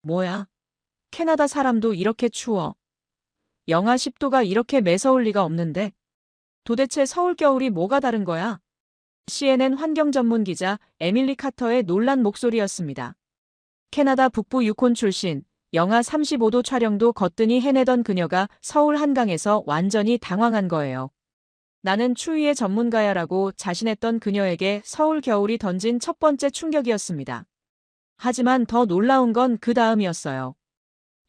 뭐야? 캐나다 사람도 이렇게 추워. 영하 10도가 이렇게 매서울 리가 없는데. 도대체 서울 겨울이 뭐가 다른 거야? CNN 환경 전문 기자 에밀리 카터의 놀란 목소리였습니다. 캐나다 북부 유콘 출신, 영하 35도 촬영도 거뜬히 해내던 그녀가 서울 한강에서 완전히 당황한 거예요. 나는 추위의 전문가야라고 자신했던 그녀에게 서울 겨울이 던진 첫 번째 충격이었습니다. 하지만 더 놀라운 건 그 다음이었어요.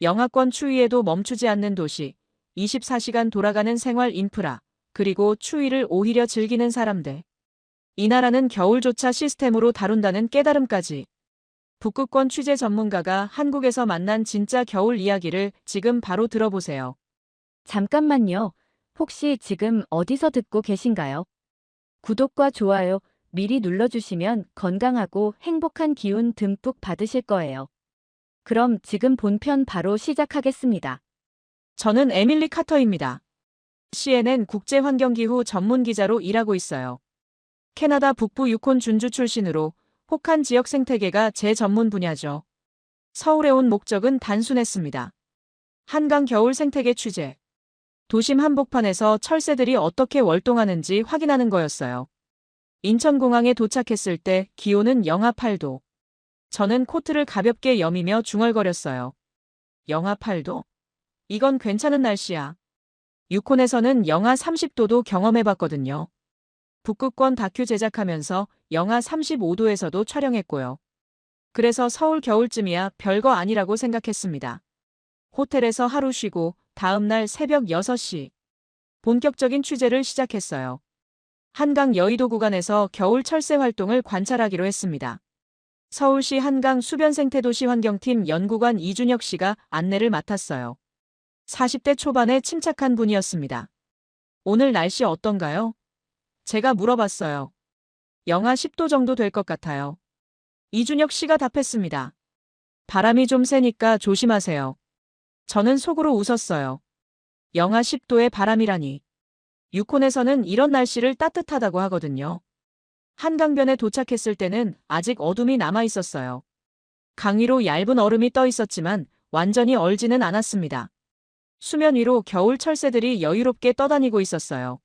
영하권 추위에도 멈추지 않는 도시, 24시간 돌아가는 생활 인프라, 그리고 추위를 오히려 즐기는 사람들. 이 나라는 겨울조차 시스템으로 다룬다는 깨달음까지. 북극권 취재 전문가가 한국에서 만난 진짜 겨울 이야기를 지금 바로 들어보세요. 잠깐만요. 혹시 지금 어디서 듣고 계신가요? 구독과 좋아요 미리 눌러주시면 건강하고 행복한 기운 듬뿍 받으실 거예요. 그럼 지금 본편 바로 시작하겠습니다. 저는 에밀리 카터입니다. CNN 국제환경기후 전문 기자로 일하고 있어요. 캐나다 북부 유콘 준주 출신으로 혹한 지역 생태계가 제 전문 분야죠. 서울에 온 목적은 단순했습니다. 한강 겨울 생태계 취재. 도심 한복판에서 철새들이 어떻게 월동하는지 확인하는 거였어요. 인천공항에 도착했을 때 기온은 영하 8도. 저는 코트를 가볍게 여미며 중얼거렸어요. 영하 8도? 이건 괜찮은 날씨야. 유콘에서는 영하 30도도 경험해봤거든요. 북극권 다큐 제작하면서 영하 35도에서도 촬영했고요. 그래서 서울 겨울쯤이야 별거 아니라고 생각했습니다. 호텔에서 하루 쉬고 다음날 새벽 6시. 본격적인 취재를 시작했어요. 한강 여의도 구간에서 겨울 철새 활동을 관찰하기로 했습니다. 서울시 한강 수변생태도시 환경팀 연구관 이준혁 씨가 안내를 맡았어요. 40대 초반의 침착한 분이었습니다. 오늘 날씨 어떤가요? 제가 물어봤어요. 영하 10도 정도 될 것 같아요. 이준혁 씨가 답했습니다. 바람이 좀 세니까 조심하세요. 저는 속으로 웃었어요. 영하 10도의 바람이라니. 유콘에서는 이런 날씨를 따뜻하다고 하거든요. 한강변에 도착했을 때는 아직 어둠이 남아 있었어요. 강 위로 얇은 얼음이 떠 있었지만 완전히 얼지는 않았습니다. 수면 위로 겨울 철새들이 여유롭게 떠다니고 있었어요.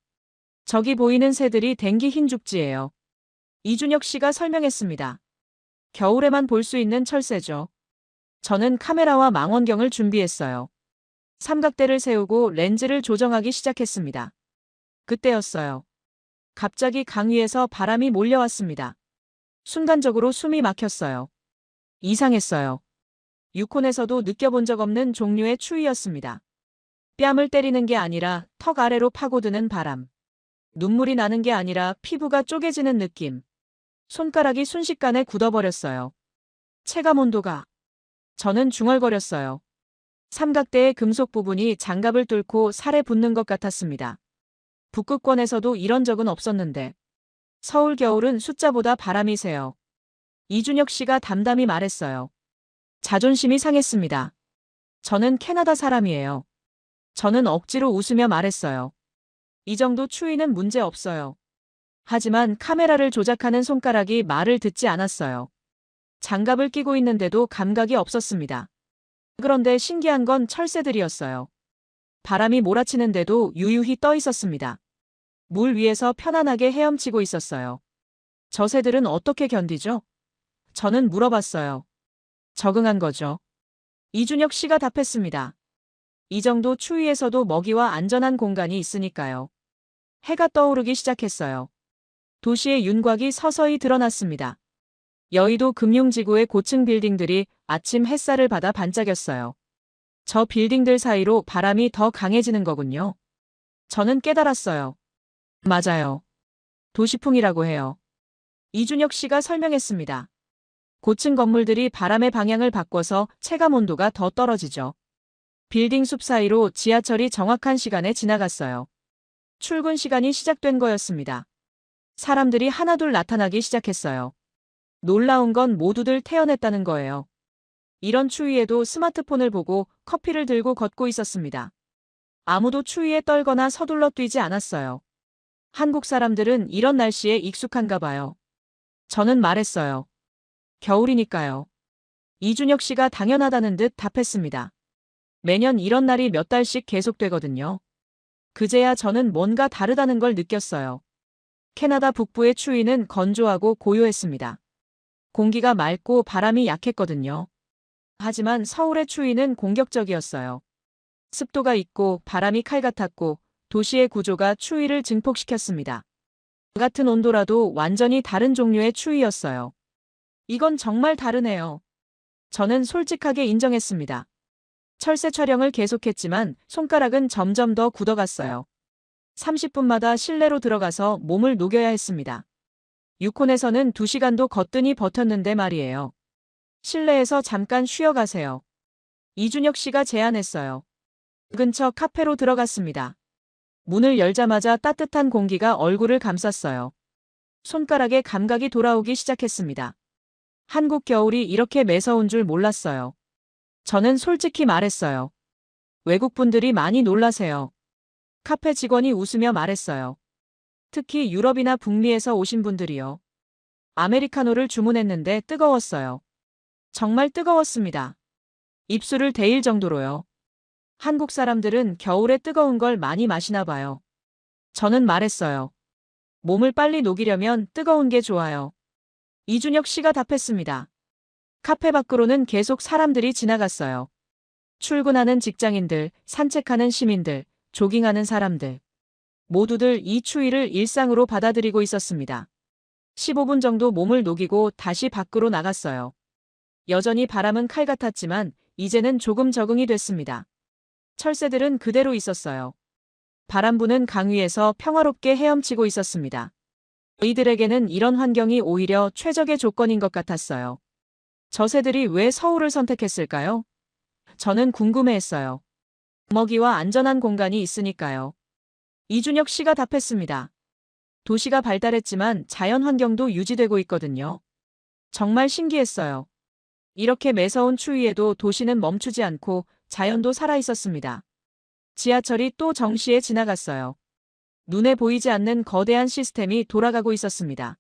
저기 보이는 새들이 댕기 흰죽지예요. 이준혁 씨가 설명했습니다. 겨울에만 볼 수 있는 철새죠. 저는 카메라와 망원경을 준비했어요. 삼각대를 세우고 렌즈를 조정하기 시작했습니다. 그때였어요. 갑자기 강 위에서 바람이 몰려왔습니다. 순간적으로 숨이 막혔어요. 이상했어요. 유콘에서도 느껴본 적 없는 종류의 추위였습니다. 뺨을 때리는 게 아니라 턱 아래로 파고드는 바람. 눈물이 나는 게 아니라 피부가 쪼개지는 느낌. 손가락이 순식간에 굳어버렸어요. 체감 온도가. 저는 중얼거렸어요. 삼각대의 금속 부분이 장갑을 뚫고 살에 붙는 것 같았습니다. 북극권에서도 이런 적은 없었는데. 서울 겨울은 숫자보다 바람이 세요. 이준혁 씨가 담담히 말했어요. 자존심이 상했습니다. 저는 캐나다 사람이에요. 저는 억지로 웃으며 말했어요. 이 정도 추위는 문제 없어요. 하지만 카메라를 조작하는 손가락이 말을 듣지 않았어요. 장갑을 끼고 있는데도 감각이 없었습니다. 그런데 신기한 건 철새들이었어요. 바람이 몰아치는데도 유유히 떠 있었습니다. 물 위에서 편안하게 헤엄치고 있었어요. 저 새들은 어떻게 견디죠? 저는 물어봤어요. 적응한 거죠. 이준혁 씨가 답했습니다. 이 정도 추위에서도 먹이와 안전한 공간이 있으니까요. 해가 떠오르기 시작했어요. 도시의 윤곽이 서서히 드러났습니다. 여의도 금융지구의 고층 빌딩들이 아침 햇살을 받아 반짝였어요. 저 빌딩들 사이로 바람이 더 강해지는 거군요. 저는 깨달았어요. 맞아요. 도시풍이라고 해요. 이준혁 씨가 설명했습니다. 고층 건물들이 바람의 방향을 바꿔서 체감 온도가 더 떨어지죠. 빌딩 숲 사이로 지하철이 정확한 시간에 지나갔어요. 출근 시간이 시작된 거였습니다. 사람들이 하나둘 나타나기 시작했어요. 놀라운 건 모두들 태어났다는 거예요. 이런 추위에도 스마트폰을 보고 커피를 들고 걷고 있었습니다. 아무도 추위에 떨거나 서둘러 뛰지 않았어요. 한국 사람들은 이런 날씨에 익숙한가 봐요. 저는 말했어요. 겨울이니까요. 이준혁 씨가 당연하다는 듯 답했습니다. 매년 이런 날이 몇 달씩 계속되거든요. 그제야 저는 뭔가 다르다는 걸 느꼈어요. 캐나다 북부의 추위는 건조하고 고요했습니다. 공기가 맑고 바람이 약했거든요. 하지만 서울의 추위는 공격적이었어요. 습도가 있고 바람이 칼 같았고 도시의 구조가 추위를 증폭시켰습니다. 같은 온도라도 완전히 다른 종류의 추위였어요. 이건 정말 다르네요. 저는 솔직하게 인정했습니다. 철새 촬영을 계속했지만 손가락은 점점 더 굳어갔어요. 30분마다 실내로 들어가서 몸을 녹여야 했습니다. 유콘에서는 2시간도 거뜬히 버텼는데 말이에요. 실내에서 잠깐 쉬어가세요. 이준혁 씨가 제안했어요. 근처 카페로 들어갔습니다. 문을 열자마자 따뜻한 공기가 얼굴을 감쌌어요. 손가락에 감각이 돌아오기 시작했습니다. 한국 겨울이 이렇게 매서운 줄 몰랐어요. 저는 솔직히 말했어요. 외국분들이 많이 놀라세요. 카페 직원이 웃으며 말했어요. 특히 유럽이나 북미에서 오신 분들이요. 아메리카노를 주문했는데 뜨거웠어요. 정말 뜨거웠습니다. 입술을 데일 정도로요. 한국 사람들은 겨울에 뜨거운 걸 많이 마시나 봐요. 저는 말했어요. 몸을 빨리 녹이려면 뜨거운 게 좋아요. 이준혁 씨가 답했습니다. 카페 밖으로는 계속 사람들이 지나갔어요. 출근하는 직장인들, 산책하는 시민들, 조깅하는 사람들. 모두들 이 추위를 일상으로 받아들이고 있었습니다. 15분 정도 몸을 녹이고 다시 밖으로 나갔어요. 여전히 바람은 칼 같았지만 이제는 조금 적응이 됐습니다. 철새들은 그대로 있었어요. 바람 부는 강 위에서 평화롭게 헤엄치고 있었습니다. 이들에게는 이런 환경이 오히려 최적의 조건인 것 같았어요. 저 새들이 왜 서울을 선택했을까요? 저는 궁금해했어요. 먹이와 안전한 공간이 있으니까요. 이준혁 씨가 답했습니다. 도시가 발달했지만 자연 환경도 유지되고 있거든요. 정말 신기했어요. 이렇게 매서운 추위에도 도시는 멈추지 않고 자연도 살아있었습니다. 지하철이 또 정시에 지나갔어요. 눈에 보이지 않는 거대한 시스템이 돌아가고 있었습니다.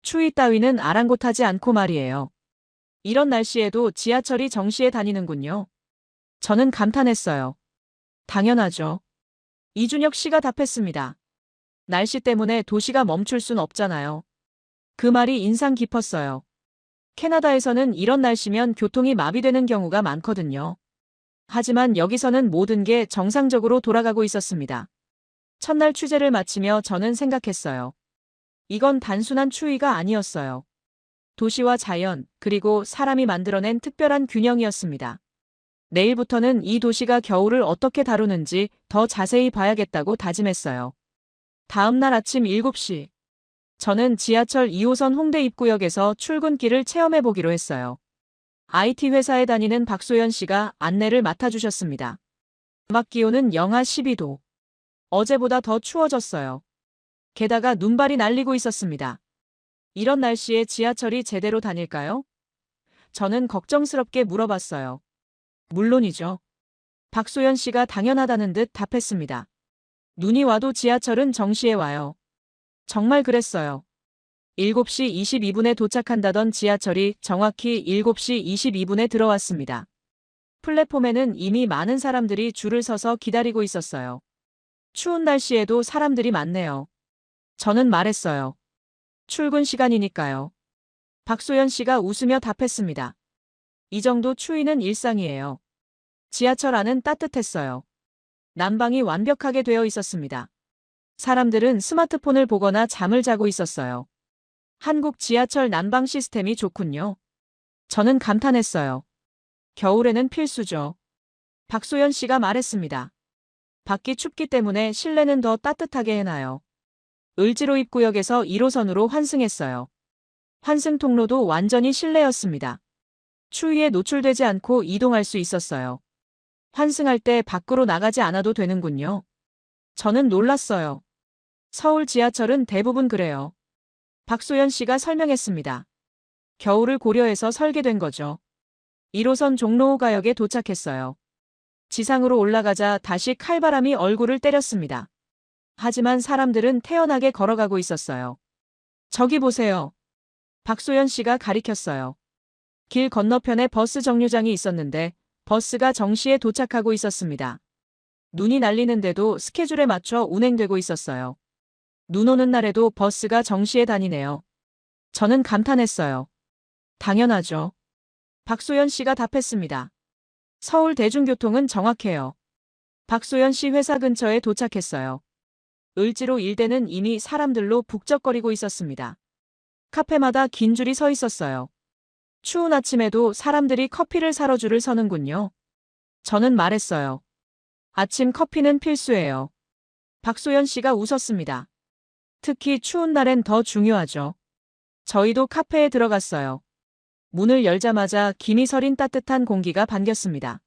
추위 따위는 아랑곳하지 않고 말이에요. 이런 날씨에도 지하철이 정시에 다니는군요. 저는 감탄했어요. 당연하죠. 이준혁 씨가 답했습니다. 날씨 때문에 도시가 멈출 순 없잖아요. 그 말이 인상 깊었어요. 캐나다에서는 이런 날씨면 교통이 마비되는 경우가 많거든요. 하지만 여기서는 모든 게 정상적으로 돌아가고 있었습니다. 첫날 취재를 마치며 저는 생각했어요. 이건 단순한 추위가 아니었어요. 도시와 자연, 그리고 사람이 만들어낸 특별한 균형이었습니다. 내일부터는 이 도시가 겨울을 어떻게 다루는지 더 자세히 봐야겠다고 다짐했어요. 다음 날 아침 7시. 저는 지하철 2호선 홍대 입구역에서 출근길을 체험해보기로 했어요. IT 회사에 다니는 박소연 씨가 안내를 맡아주셨습니다. 음악 기온은 영하 12도. 어제보다 더 추워졌어요. 게다가 눈발이 날리고 있었습니다. 이런 날씨에 지하철이 제대로 다닐까요? 저는 걱정스럽게 물어봤어요. 물론이죠. 박소연 씨가 당연하다는 듯 답했습니다. 눈이 와도 지하철은 정시에 와요. 정말 그랬어요. 7시 22분에 도착한다던 지하철이 정확히 7시 22분에 들어왔습니다. 플랫폼에는 이미 많은 사람들이 줄을 서서 기다리고 있었어요. 추운 날씨에도 사람들이 많네요. 저는 말했어요. 출근 시간이니까요. 박소연 씨가 웃으며 답했습니다. 이 정도 추위는 일상이에요. 지하철 안은 따뜻했어요. 난방이 완벽하게 되어 있었습니다. 사람들은 스마트폰을 보거나 잠을 자고 있었어요. 한국 지하철 난방 시스템이 좋군요. 저는 감탄했어요. 겨울에는 필수죠. 박소연 씨가 말했습니다. 밖이 춥기 때문에 실내는 더 따뜻하게 해놔요. 을지로 입구역에서 1호선으로 환승했어요. 환승 통로도 완전히 실내였습니다. 추위에 노출되지 않고 이동할 수 있었어요. 환승할 때 밖으로 나가지 않아도 되는군요. 저는 놀랐어요. 서울 지하철은 대부분 그래요. 박소연 씨가 설명했습니다. 겨울을 고려해서 설계된 거죠. 1호선 종로호가역에 도착했어요. 지상으로 올라가자 다시 칼바람이 얼굴을 때렸습니다. 하지만 사람들은 태연하게 걸어가고 있었어요. 저기 보세요. 박소연 씨가 가리켰어요. 길 건너편에 버스 정류장이 있었는데 버스가 정시에 도착하고 있었습니다. 눈이 날리는데도 스케줄에 맞춰 운행되고 있었어요. 눈 오는 날에도 버스가 정시에 다니네요. 저는 감탄했어요. 당연하죠. 박소연 씨가 답했습니다. 서울 대중교통은 정확해요. 박소연 씨 회사 근처에 도착했어요. 을지로 일대는 이미 사람들로 북적거리고 있었습니다. 카페마다 긴 줄이 서 있었어요. 추운 아침에도 사람들이 커피를 사러 줄을 서는군요. 저는 말했어요. 아침 커피는 필수예요. 박소연 씨가 웃었습니다. 특히 추운 날엔 더 중요하죠. 저희도 카페에 들어갔어요. 문을 열자마자 김이 서린 따뜻한 공기가 반겼습니다.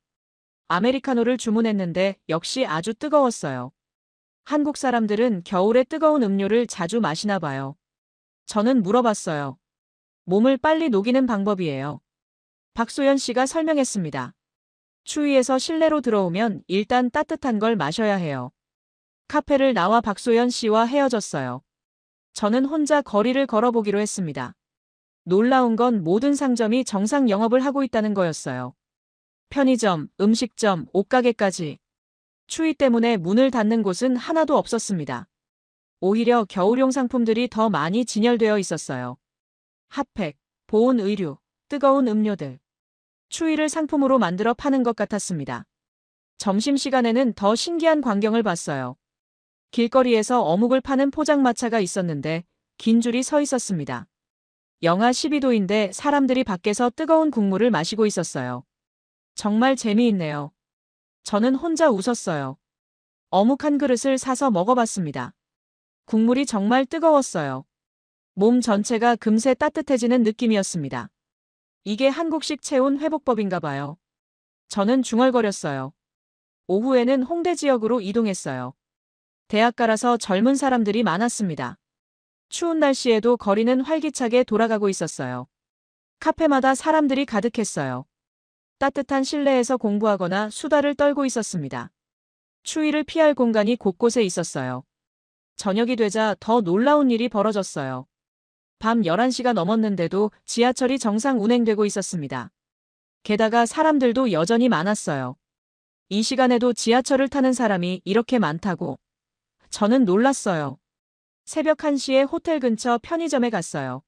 아메리카노를 주문했는데 역시 아주 뜨거웠어요. 한국 사람들은 겨울에 뜨거운 음료를 자주 마시나 봐요. 저는 물어봤어요. 몸을 빨리 녹이는 방법이에요. 박소연 씨가 설명했습니다. 추위에서 실내로 들어오면 일단 따뜻한 걸 마셔야 해요. 카페를 나와 박소연 씨와 헤어졌어요. 저는 혼자 거리를 걸어보기로 했습니다. 놀라운 건 모든 상점이 정상 영업을 하고 있다는 거였어요. 편의점, 음식점, 옷가게까지. 추위 때문에 문을 닫는 곳은 하나도 없었습니다. 오히려 겨울용 상품들이 더 많이 진열되어 있었어요. 핫팩, 보온 의류, 뜨거운 음료들. 추위를 상품으로 만들어 파는 것 같았습니다. 점심시간에는 더 신기한 광경을 봤어요. 길거리에서 어묵을 파는 포장마차가 있었는데 긴 줄이 서 있었습니다. 영하 12도인데 사람들이 밖에서 뜨거운 국물을 마시고 있었어요. 정말 재미있네요. 저는 혼자 웃었어요. 어묵 한 그릇을 사서 먹어봤습니다. 국물이 정말 뜨거웠어요. 몸 전체가 금세 따뜻해지는 느낌이었습니다. 이게 한국식 체온 회복법인가 봐요. 저는 중얼거렸어요. 오후에는 홍대 지역으로 이동했어요. 대학가라서 젊은 사람들이 많았습니다. 추운 날씨에도 거리는 활기차게 돌아가고 있었어요. 카페마다 사람들이 가득했어요. 따뜻한 실내에서 공부하거나 수다를 떨고 있었습니다. 추위를 피할 공간이 곳곳에 있었어요. 저녁이 되자 더 놀라운 일이 벌어졌어요. 밤 11시가 넘었는데도 지하철이 정상 운행되고 있었습니다. 게다가 사람들도 여전히 많았어요. 이 시간에도 지하철을 타는 사람이 이렇게 많다고. 저는 놀랐어요. 새벽 1시에 호텔 근처 편의점에 갔어요.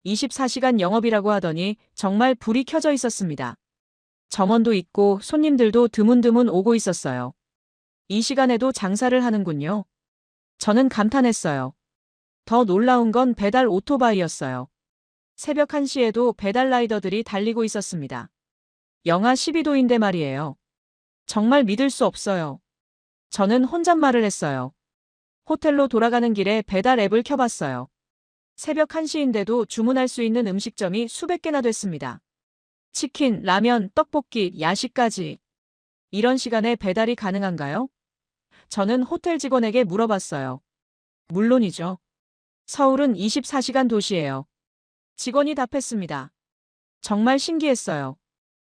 24시간 영업이라고 하더니 정말 불이 켜져 있었습니다. 점원도 있고 손님들도 드문드문 오고 있었어요. 이 시간에도 장사를 하는군요. 저는 감탄했어요. 더 놀라운 건 배달 오토바이였어요. 새벽 1시에도 배달 라이더들이 달리고 있었습니다. 영하 12도인데 말이에요. 정말 믿을 수 없어요. 저는 혼잣말을 했어요. 호텔로 돌아가는 길에 배달 앱을 켜봤어요. 새벽 1시인데도 주문할 수 있는 음식점이 수백 개나 됐습니다. 치킨, 라면, 떡볶이, 야식까지. 이런 시간에 배달이 가능한가요? 저는 호텔 직원에게 물어봤어요. 물론이죠. 서울은 24시간 도시예요. 직원이 답했습니다. 정말 신기했어요.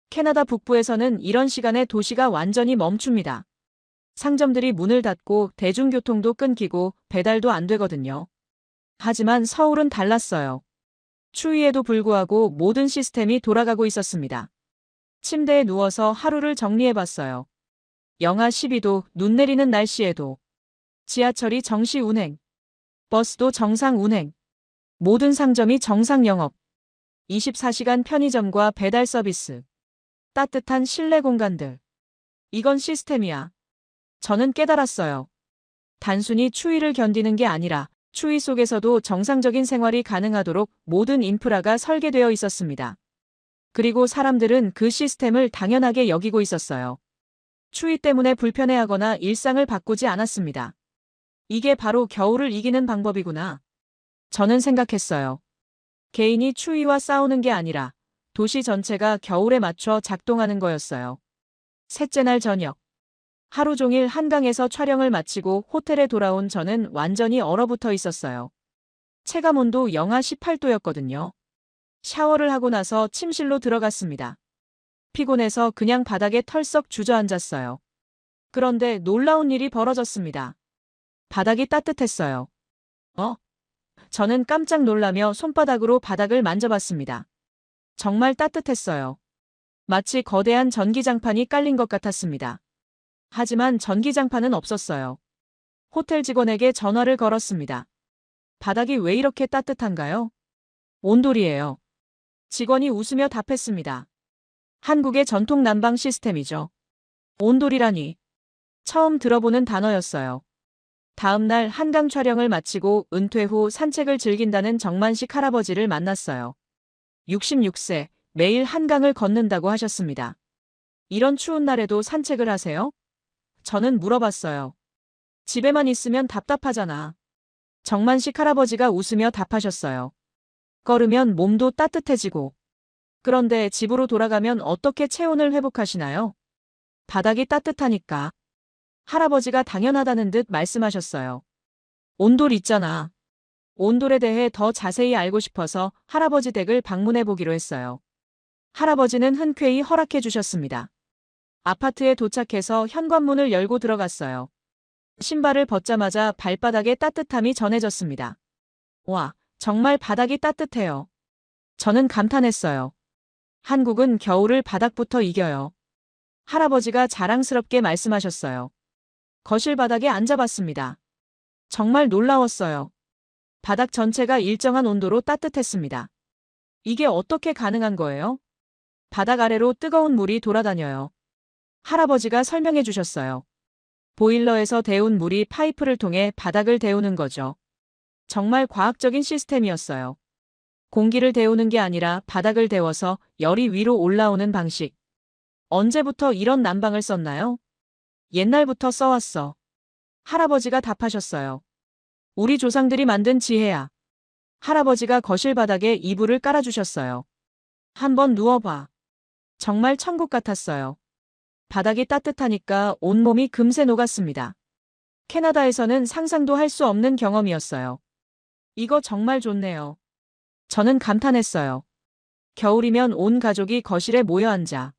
캐나다 북부에서는 이런 시간에 도시가 완전히 멈춥니다. 상점들이 문을 닫고 대중교통도 끊기고 배달도 안 되거든요. 하지만 서울은 달랐어요. 추위에도 불구하고 모든 시스템이 돌아가고 있었습니다. 침대에 누워서 하루를 정리해봤어요. 영하 12도, 눈 내리는 날씨에도. 지하철이 정시 운행. 버스도 정상 운행. 모든 상점이 정상 영업. 24시간 편의점과 배달 서비스. 따뜻한 실내 공간들. 이건 시스템이야. 저는 깨달았어요. 단순히 추위를 견디는 게 아니라 추위 속에서도 정상적인 생활이 가능하도록 모든 인프라가 설계되어 있었습니다. 그리고 사람들은 그 시스템을 당연하게 여기고 있었어요. 추위 때문에 불편해하거나 일상을 바꾸지 않았습니다. 이게 바로 겨울을 이기는 방법이구나. 저는 생각했어요. 개인이 추위와 싸우는 게 아니라 도시 전체가 겨울에 맞춰 작동하는 거였어요. 셋째 날 저녁. 하루 종일 한강에서 촬영을 마치고 호텔에 돌아온 저는 완전히 얼어붙어 있었어요. 체감온도 영하 18도였거든요. 샤워를 하고 나서 침실로 들어갔습니다. 피곤해서 그냥 바닥에 털썩 주저앉았어요. 그런데 놀라운 일이 벌어졌습니다. 바닥이 따뜻했어요. 저는 깜짝 놀라며 손바닥으로 바닥을 만져봤습니다. 정말 따뜻했어요. 마치 거대한 전기장판이 깔린 것 같았습니다. 하지만 전기장판은 없었어요. 호텔 직원에게 전화를 걸었습니다. 바닥이 왜 이렇게 따뜻한가요? 온돌이에요. 직원이 웃으며 답했습니다. 한국의 전통 난방 시스템이죠. 온돌이라니. 처음 들어보는 단어였어요. 다음 날 한강 촬영을 마치고 은퇴 후 산책을 즐긴다는 정만식 할아버지를 만났어요. 66세, 매일 한강을 걷는다고 하셨습니다. 이런 추운 날에도 산책을 하세요? 저는 물어봤어요. 집에만 있으면 답답하잖아. 정만식 할아버지가 웃으며 답하셨어요. 걸으면 몸도 따뜻해지고. 그런데 집으로 돌아가면 어떻게 체온을 회복하시나요? 바닥이 따뜻하니까. 할아버지가 당연하다는 듯 말씀하셨어요. 온돌 있잖아. 온돌에 대해 더 자세히 알고 싶어서 할아버지 댁을 방문해 보기로 했어요. 할아버지는 흔쾌히 허락해 주셨습니다. 아파트에 도착해서 현관문을 열고 들어갔어요. 신발을 벗자마자 발바닥에 따뜻함이 전해졌습니다. 와, 정말 바닥이 따뜻해요. 저는 감탄했어요. 한국은 겨울을 바닥부터 이겨요. 할아버지가 자랑스럽게 말씀하셨어요. 거실 바닥에 앉아봤습니다. 정말 놀라웠어요. 바닥 전체가 일정한 온도로 따뜻했습니다. 이게 어떻게 가능한 거예요? 바닥 아래로 뜨거운 물이 돌아다녀요. 할아버지가 설명해 주셨어요. 보일러에서 데운 물이 파이프를 통해 바닥을 데우는 거죠. 정말 과학적인 시스템이었어요. 공기를 데우는 게 아니라 바닥을 데워서 열이 위로 올라오는 방식. 언제부터 이런 난방을 썼나요? 옛날부터 써왔어. 할아버지가 답하셨어요. 우리 조상들이 만든 지혜야. 할아버지가 거실 바닥에 이불을 깔아주셨어요. 한번 누워봐. 정말 천국 같았어요. 바닥이 따뜻하니까 온몸이 금세 녹았습니다. 캐나다에서는 상상도 할 수 없는 경험이었어요. 이거 정말 좋네요. 저는 감탄했어요. 겨울이면 온 가족이 거실에 모여 앉아.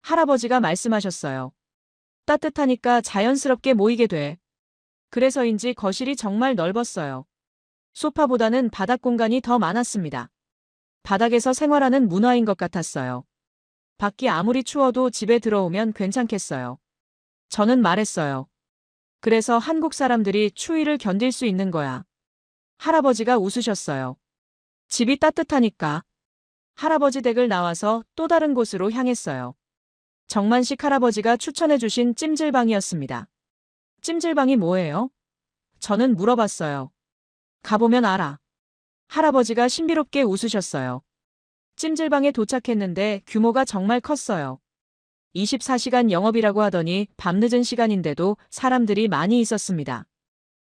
할아버지가 말씀하셨어요. 따뜻하니까 자연스럽게 모이게 돼. 그래서인지 거실이 정말 넓었어요. 소파보다는 바닥 공간이 더 많았습니다. 바닥에서 생활하는 문화인 것 같았어요. 밖이 아무리 추워도 집에 들어오면 괜찮겠어요. 저는 말했어요. 그래서 한국 사람들이 추위를 견딜 수 있는 거야. 할아버지가 웃으셨어요. 집이 따뜻하니까. 할아버지 댁을 나와서 또 다른 곳으로 향했어요. 정만식 할아버지가 추천해 주신 찜질방이었습니다. 찜질방이 뭐예요? 저는 물어봤어요. 가보면 알아. 할아버지가 신비롭게 웃으셨어요. 찜질방에 도착했는데 규모가 정말 컸어요. 24시간 영업이라고 하더니 밤늦은 시간인데도 사람들이 많이 있었습니다.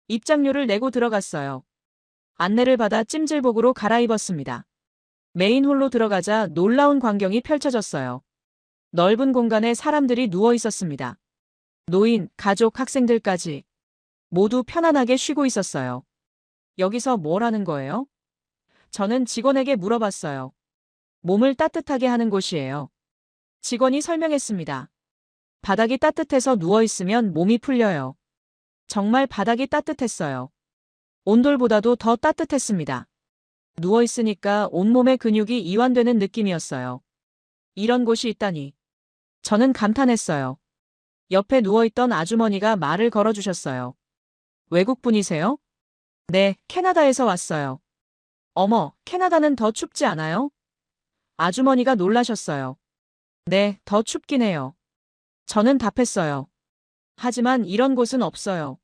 입장료를 내고 들어갔어요. 안내를 받아 찜질복으로 갈아입었습니다. 메인 홀로 들어가자 놀라운 광경이 펼쳐졌어요. 넓은 공간에 사람들이 누워 있었습니다. 노인, 가족, 학생들까지 모두 편안하게 쉬고 있었어요. 여기서 뭘 하는 거예요? 저는 직원에게 물어봤어요. 몸을 따뜻하게 하는 곳이에요. 직원이 설명했습니다. 바닥이 따뜻해서 누워있으면 몸이 풀려요. 정말 바닥이 따뜻했어요. 온돌보다도 더 따뜻했습니다. 누워있으니까 온몸의 근육이 이완되는 느낌이었어요. 이런 곳이 있다니. 저는 감탄했어요. 옆에 누워있던 아주머니가 말을 걸어주셨어요. 외국분이세요? 네, 캐나다에서 왔어요. 어머, 캐나다는 더 춥지 않아요? 아주머니가 놀라셨어요. 네, 더 춥긴 해요. 저는 답했어요. 하지만 이런 곳은 없어요.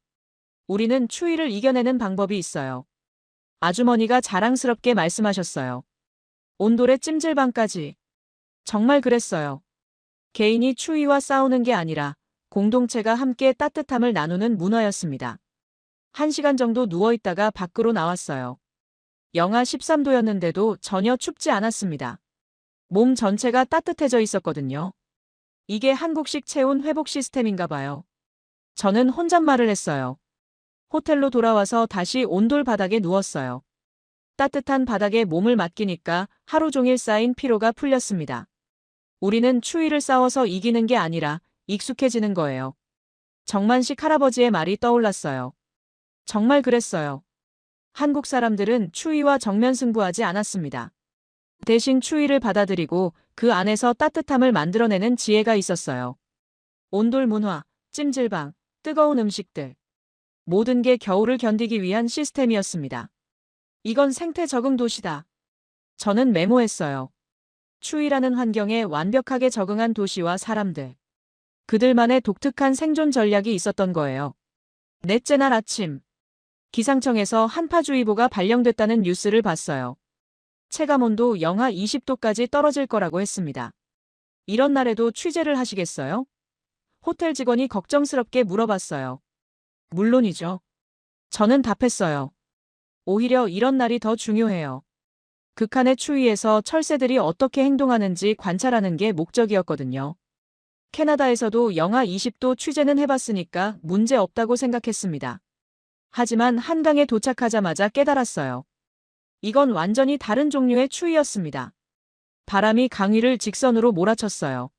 우리는 추위를 이겨내는 방법이 있어요. 아주머니가 자랑스럽게 말씀하셨어요. 온돌에 찜질방까지. 정말 그랬어요. 개인이 추위와 싸우는 게 아니라 공동체가 함께 따뜻함을 나누는 문화였습니다. 1시간 정도 누워있다가 밖으로 나왔어요. 영하 13도였는데도 전혀 춥지 않았습니다. 몸 전체가 따뜻해져 있었거든요. 이게 한국식 체온 회복 시스템인가 봐요. 저는 혼잣말을 했어요. 호텔로 돌아와서 다시 온돌 바닥에 누웠어요. 따뜻한 바닥에 몸을 맡기니까 하루 종일 쌓인 피로가 풀렸습니다. 우리는 추위를 싸워서 이기는 게 아니라 익숙해지는 거예요. 정만식 할아버지의 말이 떠올랐어요. 정말 그랬어요. 한국 사람들은 추위와 정면 승부하지 않았습니다. 대신 추위를 받아들이고 그 안에서 따뜻함을 만들어내는 지혜가 있었어요. 온돌 문화, 찜질방, 뜨거운 음식들. 모든 게 겨울을 견디기 위한 시스템이었습니다. 이건 생태 적응 도시다. 저는 메모했어요. 추위라는 환경에 완벽하게 적응한 도시와 사람들. 그들만의 독특한 생존 전략이 있었던 거예요. 넷째 날 아침. 기상청에서 한파주의보가 발령됐다는 뉴스를 봤어요. 체감온도 영하 20도까지 떨어질 거라고 했습니다. 이런 날에도 취재를 하시겠어요? 호텔 직원이 걱정스럽게 물어봤어요. 물론이죠. 저는 답했어요. 오히려 이런 날이 더 중요해요. 극한의 추위에서 철새들이 어떻게 행동하는지 관찰하는 게 목적이었거든요. 캐나다에서도 영하 20도 취재는 해봤으니까 문제 없다고 생각했습니다. 하지만 한강에 도착하자마자 깨달았어요. 이건 완전히 다른 종류의 추위였습니다. 바람이 강 위를 직선으로 몰아쳤어요.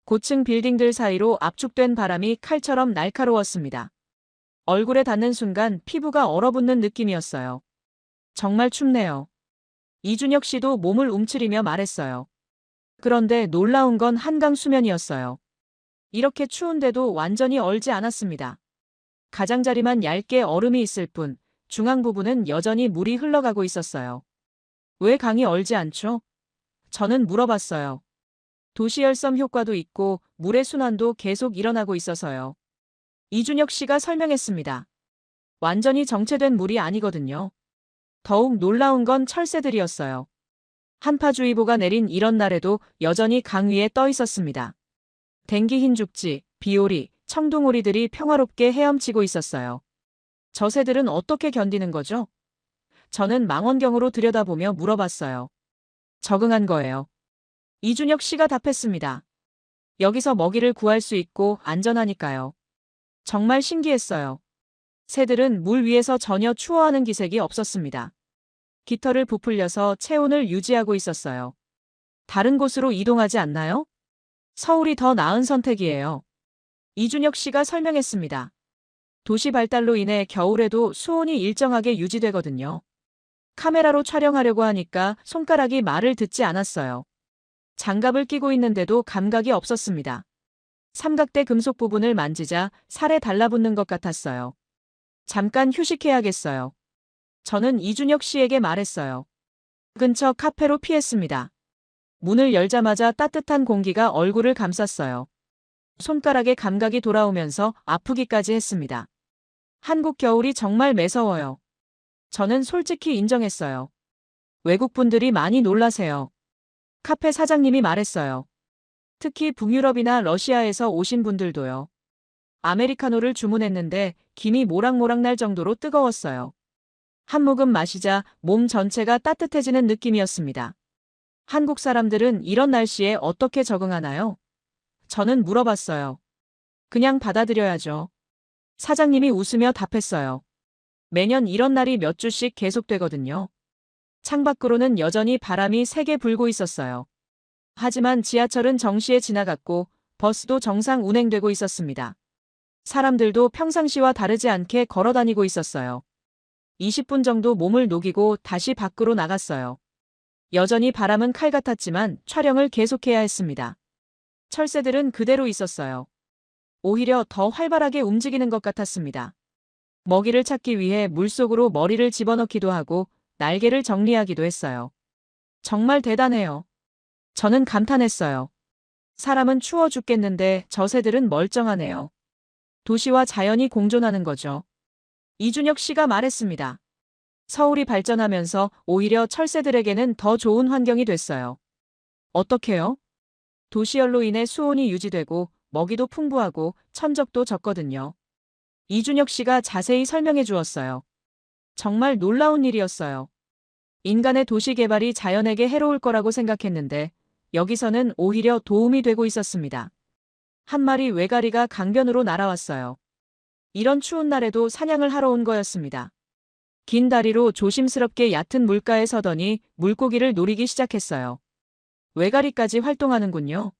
고층 빌딩들 사이로 압축된 바람이 칼처럼 날카로웠습니다. 얼굴에 닿는 순간 피부가 얼어붙는 느낌이었어요. 정말 춥네요. 이준혁 씨도 몸을 움츠리며 말했어요. 그런데 놀라운 건 한강 수면이었어요. 이렇게 추운데도 완전히 얼지 않았습니다. 가장자리만 얇게 얼음이 있을 뿐 중앙 부분은 여전히 물이 흘러가고 있었어요. 왜 강이 얼지 않죠? 저는 물어봤어요. 도시열섬 효과도 있고 물의 순환도 계속 일어나고 있어서요. 이준혁 씨가 설명했습니다. 완전히 정체된 물이 아니거든요. 더욱 놀라운 건 철새들이었어요. 한파주의보가 내린 이런 날에도 여전히 강 위에 떠 있었습니다. 댕기 흰죽지, 비오리, 청둥오리들이 평화롭게 헤엄치고 있었어요. 저 새들은 어떻게 견디는 거죠? 저는 망원경으로 들여다보며 물어봤어요. 적응한 거예요. 이준혁 씨가 답했습니다. 여기서 먹이를 구할 수 있고 안전하니까요. 정말 신기했어요. 새들은 물 위에서 전혀 추워하는 기색이 없었습니다. 깃털을 부풀려서 체온을 유지하고 있었어요. 다른 곳으로 이동하지 않나요? 서울이 더 나은 선택이에요. 이준혁 씨가 설명했습니다. 도시 발달로 인해 겨울에도 수온이 일정하게 유지되거든요. 카메라로 촬영하려고 하니까 손가락이 말을 듣지 않았어요. 장갑을 끼고 있는데도 감각이 없었습니다. 삼각대 금속 부분을 만지자 살에 달라붙는 것 같았어요. 잠깐 휴식해야겠어요. 저는 이준혁 씨에게 말했어요. 근처 카페로 피했습니다. 문을 열자마자 따뜻한 공기가 얼굴을 감쌌어요. 손가락에 감각이 돌아오면서 아프기까지 했습니다. 한국 겨울이 정말 매서워요. 저는 솔직히 인정했어요. 외국분들이 많이 놀라세요. 카페 사장님이 말했어요. 특히 북유럽이나 러시아에서 오신 분들도요. 아메리카노를 주문했는데 김이 모락모락 날 정도로 뜨거웠어요. 한 모금 마시자 몸 전체가 따뜻해지는 느낌이었습니다. 한국 사람들은 이런 날씨에 어떻게 적응하나요? 저는 물어봤어요. 그냥 받아들여야죠. 사장님이 웃으며 답했어요. 매년 이런 날이 몇 주씩 계속되거든요. 창밖으로는 여전히 바람이 세게 불고 있었어요. 하지만 지하철은 정시에 지나갔고 버스도 정상 운행되고 있었습니다. 사람들도 평상시와 다르지 않게 걸어 다니고 있었어요. 20분 정도 몸을 녹이고 다시 밖으로 나갔어요. 여전히 바람은 칼 같았지만 촬영을 계속해야 했습니다. 철새들은 그대로 있었어요. 오히려 더 활발하게 움직이는 것 같았습니다. 먹이를 찾기 위해 물속으로 머리를 집어넣기도 하고 날개를 정리하기도 했어요. 정말 대단해요. 저는 감탄했어요. 사람은 추워 죽겠는데 저 새들은 멀쩡하네요. 도시와 자연이 공존하는 거죠. 이준혁 씨가 말했습니다. 서울이 발전하면서 오히려 철새들에게는 더 좋은 환경이 됐어요. 어떻게요? 도시열로 인해 수온이 유지되고 먹이도 풍부하고 천적도 적거든요. 이준혁 씨가 자세히 설명해 주었어요. 정말 놀라운 일이었어요. 인간의 도시 개발이 자연에게 해로울 거라고 생각했는데 여기서는 오히려 도움이 되고 있었습니다. 한 마리 외가리가 강변으로 날아왔어요. 이런 추운 날에도 사냥을 하러 온 거였습니다. 긴 다리로 조심스럽게 얕은 물가에 서더니 물고기를 노리기 시작했어요. 외가리까지 활동하는군요.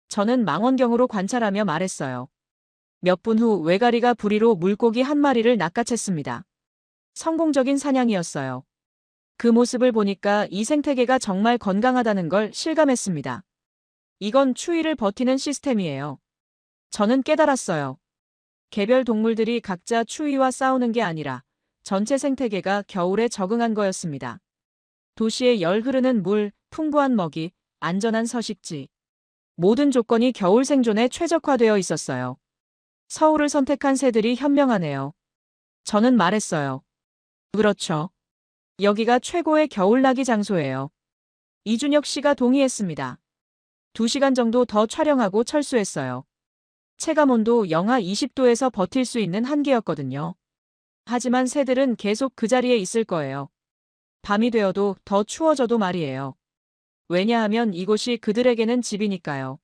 저는 망원경으로 관찰하며 말했어요. 몇 분 후 외가리가 부리로 물고기 한 마리를 낚아챘습니다. 성공적인 사냥이었어요. 그 모습을 보니까 이 생태계가 정말 건강하다는 걸 실감했습니다. 이건 추위를 버티는 시스템이에요. 저는 깨달았어요. 개별 동물들이 각자 추위와 싸우는 게 아니라 전체 생태계가 겨울에 적응한 거였습니다. 도시의 열 흐르는 물, 풍부한 먹이, 안전한 서식지. 모든 조건이 겨울 생존에 최적화되어 있었어요. 서울을 선택한 새들이 현명하네요. 저는 말했어요. 그렇죠. 여기가 최고의 겨울나기 장소예요. 이준혁 씨가 동의했습니다. 2시간 정도 더 촬영하고 철수했어요. 체감온도 영하 20도에서 버틸 수 있는 한계였거든요. 하지만 새들은 계속 그 자리에 있을 거예요. 밤이 되어도 더 추워져도 말이에요. 왜냐하면 이곳이 그들에게는 집이니까요.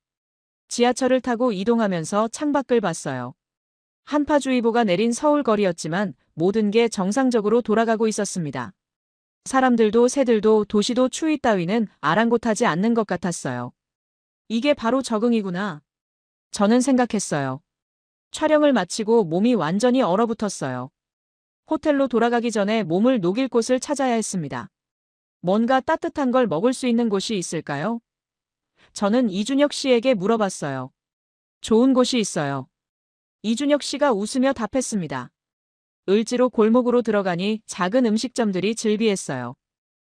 지하철을 타고 이동하면서 창밖을 봤어요. 한파주의보가 내린 서울 거리였지만 모든 게 정상적으로 돌아가고 있었습니다. 사람들도 새들도 도시도 추위 따위는 아랑곳하지 않는 것 같았어요. 이게 바로 적응이구나. 저는 생각했어요. 촬영을 마치고 몸이 완전히 얼어붙었어요. 호텔로 돌아가기 전에 몸을 녹일 곳을 찾아야 했습니다. 뭔가 따뜻한 걸 먹을 수 있는 곳이 있을까요? 저는 이준혁 씨에게 물어봤어요. 좋은 곳이 있어요. 이준혁 씨가 웃으며 답했습니다. 을지로 골목으로 들어가니 작은 음식점들이 즐비했어요.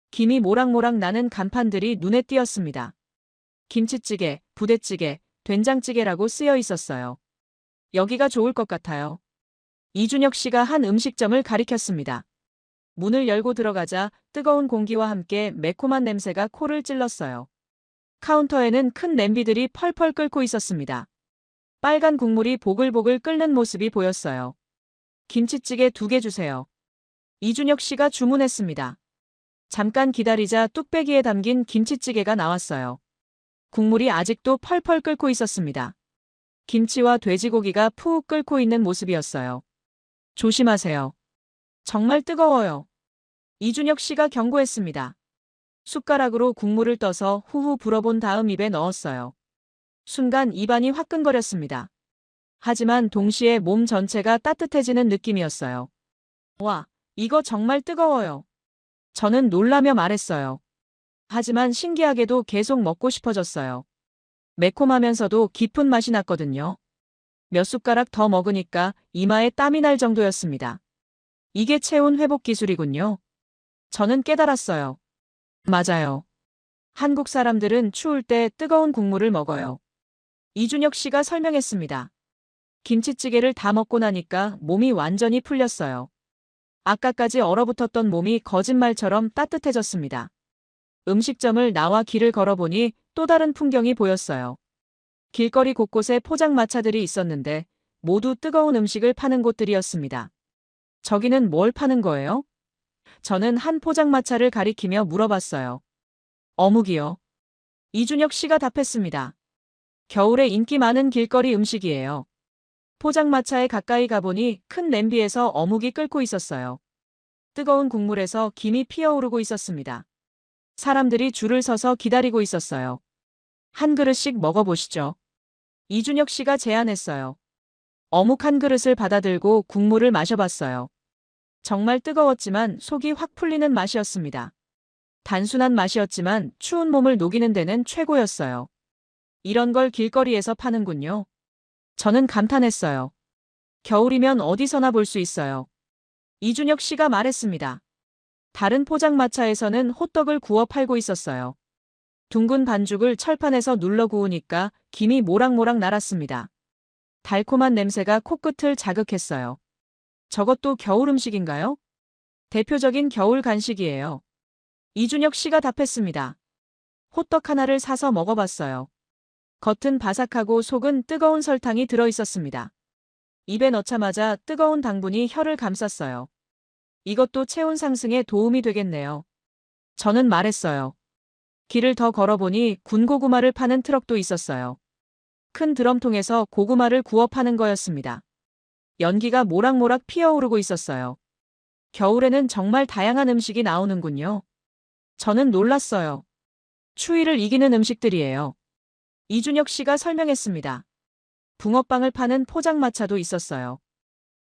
김이 모락모락 나는 간판들이 눈에 띄었습니다. 김치찌개, 부대찌개, 된장찌개라고 쓰여 있었어요. 여기가 좋을 것 같아요. 이준혁 씨가 한 음식점을 가리켰습니다. 문을 열고 들어가자 뜨거운 공기와 함께 매콤한 냄새가 코를 찔렀어요. 카운터에는 큰 냄비들이 펄펄 끓고 있었습니다. 빨간 국물이 보글보글 끓는 모습이 보였어요. 김치찌개 2개 주세요. 이준혁 씨가 주문했습니다. 잠깐 기다리자 뚝배기에 담긴 김치찌개가 나왔어요. 국물이 아직도 펄펄 끓고 있었습니다. 김치와 돼지고기가 푹 끓고 있는 모습이었어요. 조심하세요. 정말 뜨거워요. 이준혁 씨가 경고했습니다. 숟가락으로 국물을 떠서 후후 불어본 다음 입에 넣었어요. 순간 입안이 화끈거렸습니다. 하지만 동시에 몸 전체가 따뜻해지는 느낌이었어요. 와, 이거 정말 뜨거워요. 저는 놀라며 말했어요. 하지만 신기하게도 계속 먹고 싶어졌어요. 매콤하면서도 깊은 맛이 났거든요. 몇 숟가락 더 먹으니까 이마에 땀이 날 정도였습니다. 이게 체온 회복 기술이군요. 저는 깨달았어요. 맞아요. 한국 사람들은 추울 때 뜨거운 국물을 먹어요. 이준혁 씨가 설명했습니다. 김치찌개를 다 먹고 나니까 몸이 완전히 풀렸어요. 아까까지 얼어붙었던 몸이 거짓말처럼 따뜻해졌습니다. 음식점을 나와 길을 걸어보니 또 다른 풍경이 보였어요. 길거리 곳곳에 포장마차들이 있었는데 모두 뜨거운 음식을 파는 곳들이었습니다. 저기는 뭘 파는 거예요? 저는 한 포장마차를 가리키며 물어봤어요. 어묵이요. 이준혁 씨가 답했습니다. 겨울에 인기 많은 길거리 음식이에요. 포장마차에 가까이 가보니 큰 냄비에서 어묵이 끓고 있었어요. 뜨거운 국물에서 김이 피어오르고 있었습니다. 사람들이 줄을 서서 기다리고 있었어요. 한 그릇씩 먹어보시죠. 이준혁 씨가 제안했어요. 어묵 한 그릇을 받아들고 국물을 마셔봤어요. 정말 뜨거웠지만 속이 확 풀리는 맛이었습니다. 단순한 맛이었지만 추운 몸을 녹이는 데는 최고였어요. 이런 걸 길거리에서 파는군요. 저는 감탄했어요. 겨울이면 어디서나 볼 수 있어요. 이준혁 씨가 말했습니다. 다른 포장마차에서는 호떡을 구워 팔고 있었어요. 둥근 반죽을 철판에서 눌러 구우니까 김이 모락모락 날았습니다. 달콤한 냄새가 코끝을 자극했어요. 저것도 겨울 음식인가요? 대표적인 겨울 간식이에요. 이준혁 씨가 답했습니다. 호떡 하나를 사서 먹어봤어요. 겉은 바삭하고 속은 뜨거운 설탕이 들어있었습니다. 입에 넣자마자 뜨거운 당분이 혀를 감쌌어요. 이것도 체온 상승에 도움이 되겠네요. 저는 말했어요. 길을 더 걸어보니 군고구마를 파는 트럭도 있었어요. 큰 드럼통에서 고구마를 구워 파는 거였습니다. 연기가 모락모락 피어오르고 있었어요. 겨울에는 정말 다양한 음식이 나오는군요. 저는 놀랐어요. 추위를 이기는 음식들이에요. 이준혁 씨가 설명했습니다. 붕어빵을 파는 포장마차도 있었어요.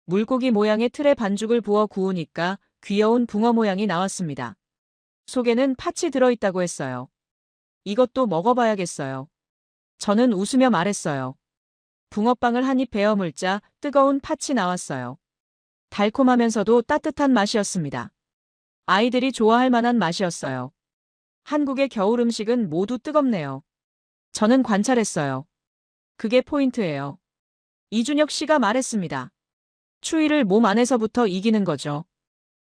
물고기 모양의 틀에 반죽을 부어 구우니까 귀여운 붕어 모양이 나왔습니다. 속에는 팥이 들어있다고 했어요. 이것도 먹어봐야겠어요. 저는 웃으며 말했어요. 붕어빵을 한 입 베어 물자 뜨거운 팥이 나왔어요. 달콤하면서도 따뜻한 맛이었습니다. 아이들이 좋아할 만한 맛이었어요. 한국의 겨울 음식은 모두 뜨겁네요. 저는 관찰했어요. 그게 포인트예요. 이준혁 씨가 말했습니다. 추위를 몸 안에서부터 이기는 거죠.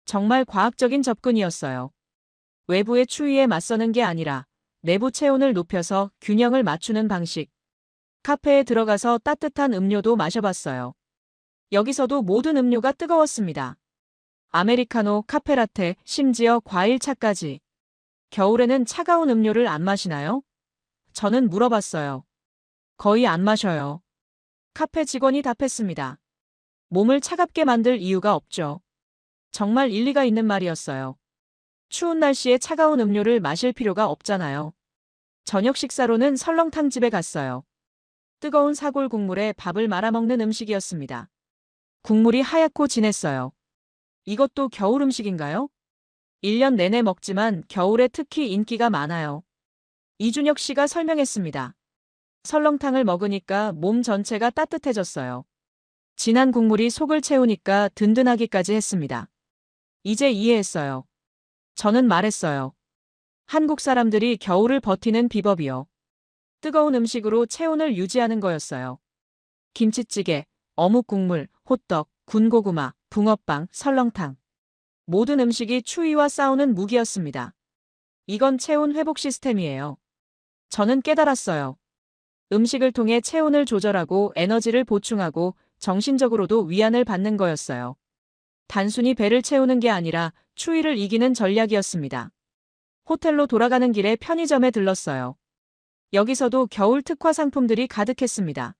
정말 과학적인 접근이었어요. 외부의 추위에 맞서는 게 아니라 내부 체온을 높여서 균형을 맞추는 방식. 카페에 들어가서 따뜻한 음료도 마셔봤어요. 여기서도 모든 음료가 뜨거웠습니다. 아메리카노, 카페라테, 심지어 과일차까지. 겨울에는 차가운 음료를 안 마시나요? 저는 물어봤어요. 거의 안 마셔요. 카페 직원이 답했습니다. 몸을 차갑게 만들 이유가 없죠. 정말 일리가 있는 말이었어요. 추운 날씨에 차가운 음료를 마실 필요가 없잖아요. 저녁 식사로는 설렁탕집에 갔어요. 뜨거운 사골 국물에 밥을 말아먹는 음식이었습니다. 국물이 하얗고 진했어요. 이것도 겨울 음식인가요? 1년 내내 먹지만 겨울에 특히 인기가 많아요. 이준혁 씨가 설명했습니다. 설렁탕을 먹으니까 몸 전체가 따뜻해졌어요. 진한 국물이 속을 채우니까 든든하기까지 했습니다. 이제 이해했어요. 저는 말했어요. 한국 사람들이 겨울을 버티는 비법이요. 뜨거운 음식으로 체온을 유지하는 거였어요. 김치찌개, 어묵국물, 호떡, 군고구마, 붕어빵, 설렁탕. 모든 음식이 추위와 싸우는 무기였습니다. 이건 체온 회복 시스템이에요. 저는 깨달았어요. 음식을 통해 체온을 조절하고 에너지를 보충하고 정신적으로도 위안을 받는 거였어요. 단순히 배를 채우는 게 아니라 추위를 이기는 전략이었습니다. 호텔로 돌아가는 길에 편의점에 들렀어요. 여기서도 겨울 특화 상품들이 가득했습니다.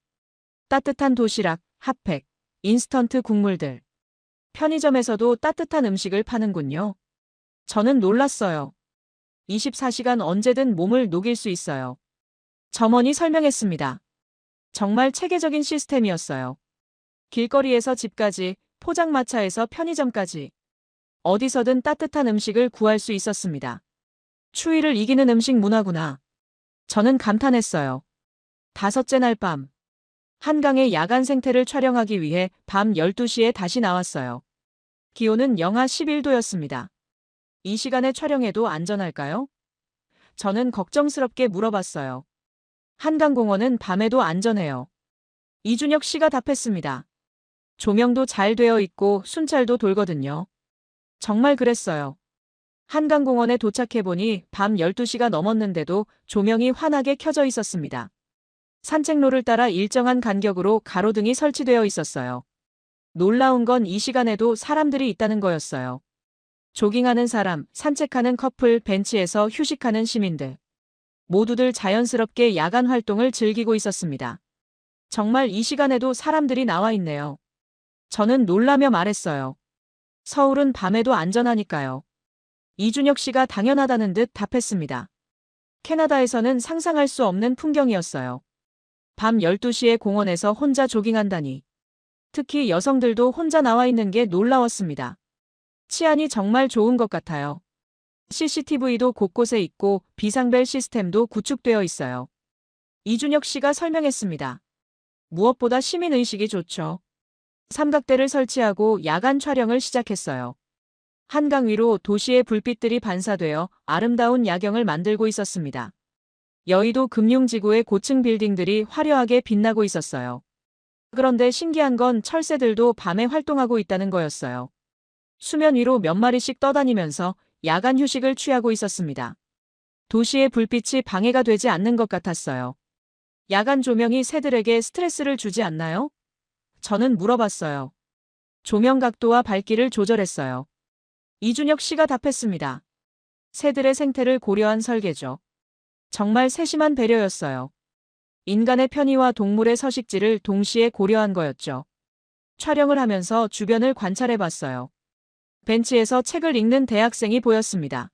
따뜻한 도시락, 핫팩, 인스턴트 국물들. 편의점에서도 따뜻한 음식을 파는군요. 저는 놀랐어요. 24시간 언제든 몸을 녹일 수 있어요. 점원이 설명했습니다. 정말 체계적인 시스템이었어요. 길거리에서 집까지, 포장마차에서 편의점까지. 어디서든 따뜻한 음식을 구할 수 있었습니다. 추위를 이기는 음식 문화구나. 저는 감탄했어요. 5째 날 밤. 한강의 야간 생태를 촬영하기 위해 밤 12시에 다시 나왔어요. 기온은 영하 11도였습니다. 이 시간에 촬영해도 안전할까요? 저는 걱정스럽게 물어봤어요. 한강공원은 밤에도 안전해요. 이준혁 씨가 답했습니다. 조명도 잘 되어 있고 순찰도 돌거든요. 정말 그랬어요. 한강공원에 도착해보니 밤 12시가 넘었는데도 조명이 환하게 켜져 있었습니다. 산책로를 따라 일정한 간격으로 가로등이 설치되어 있었어요. 놀라운 건 이 시간에도 사람들이 있다는 거였어요. 조깅하는 사람, 산책하는 커플, 벤치에서 휴식하는 시민들. 모두들 자연스럽게 야간 활동을 즐기고 있었습니다. 정말 이 시간에도 사람들이 나와 있네요. 저는 놀라며 말했어요. 서울은 밤에도 안전하니까요. 이준혁 씨가 당연하다는 듯 답했습니다. 캐나다에서는 상상할 수 없는 풍경이었어요. 밤 12시에 공원에서 혼자 조깅한다니. 특히 여성들도 혼자 나와 있는 게 놀라웠습니다. 치안이 정말 좋은 것 같아요. CCTV도 곳곳에 있고 비상벨 시스템도 구축되어 있어요. 이준혁 씨가 설명했습니다. 무엇보다 시민의식이 좋죠. 삼각대를 설치하고 야간 촬영을 시작했어요. 한강 위로 도시의 불빛들이 반사되어 아름다운 야경을 만들고 있었습니다. 여의도 금융지구의 고층 빌딩들이 화려하게 빛나고 있었어요. 그런데 신기한 건 철새들도 밤에 활동하고 있다는 거였어요. 수면 위로 몇 마리씩 떠다니면서 야간 휴식을 취하고 있었습니다. 도시의 불빛이 방해가 되지 않는 것 같았어요. 야간 조명이 새들에게 스트레스를 주지 않나요? 저는 물어봤어요. 조명 각도와 밝기를 조절했어요. 이준혁 씨가 답했습니다. 새들의 생태를 고려한 설계죠. 정말 세심한 배려였어요. 인간의 편의와 동물의 서식지를 동시에 고려한 거였죠. 촬영을 하면서 주변을 관찰해봤어요. 벤치에서 책을 읽는 대학생이 보였습니다.